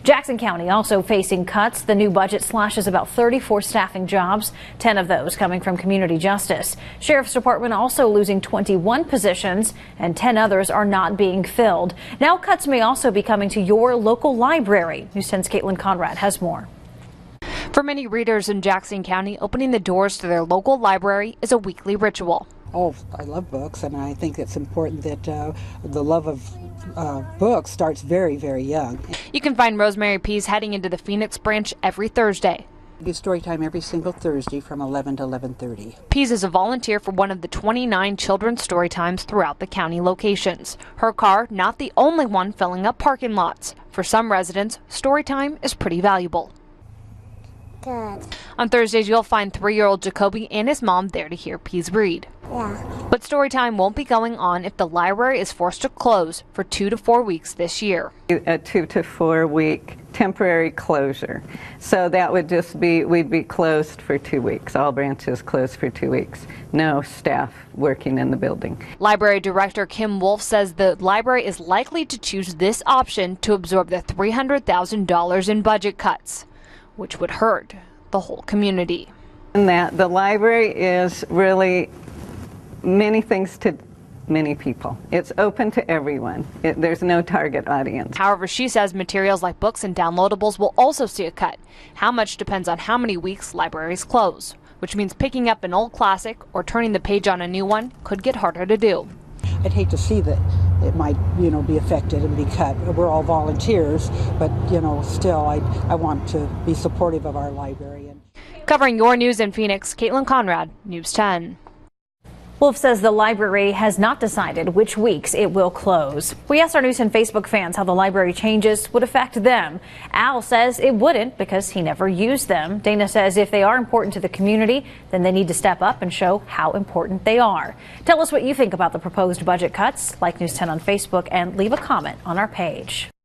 Jackson County also facing cuts. The new budget slashes about 34 staffing jobs, 10 of those coming from community justice. Sheriff's Department also losing 21 positions, and 10 others are not being filled. Now cuts may also be coming to your local library. News 10's Caitlin Conrad has more. For many readers in Jackson County, opening the doors to their local library is a weekly ritual. Oh, I love books, and I think it's important that the love of books starts very, very young. You can find Rosemary Pease heading into the Phoenix branch every Thursday. We do story time every single Thursday from 11 to 11:30. Pease is a volunteer for one of the 29 children's story times throughout the county locations. Her car, not the only one filling up parking lots. For some residents, story time is pretty valuable. Good. On Thursdays, you'll find 3-year-old Jacoby and his mom there to hear Pease read. Yeah. But story time won't be going on if the library is forced to close for 2 to 4 weeks this year. A 2 to 4 week temporary closure. So that would just be, we'd be closed for 2 weeks. All branches closed for 2 weeks. No staff working in the building. Library Director Kim Wolf says the library is likely to choose this option to absorb the $300,000 in budget cuts, which would hurt the whole community. And that the library is really many things to many people. It's open to everyone. There's no target audience. However, she says materials like books and downloadables will also see a cut. How much depends on how many weeks libraries close, which means picking up an old classic or turning the page on a new one could get harder to do. I'd hate to see that it might, be affected and be cut. We're all volunteers, but, still, I want to be supportive of our library. Covering your news in Phoenix, Caitlin Conrad, News 10. Wolf says the library has not decided which weeks it will close. We asked our News 10 Facebook fans how the library changes would affect them. Al says it wouldn't because he never used them. Dana says if they are important to the community, then they need to step up and show how important they are. Tell us what you think about the proposed budget cuts. Like News 10 on Facebook and leave a comment on our page.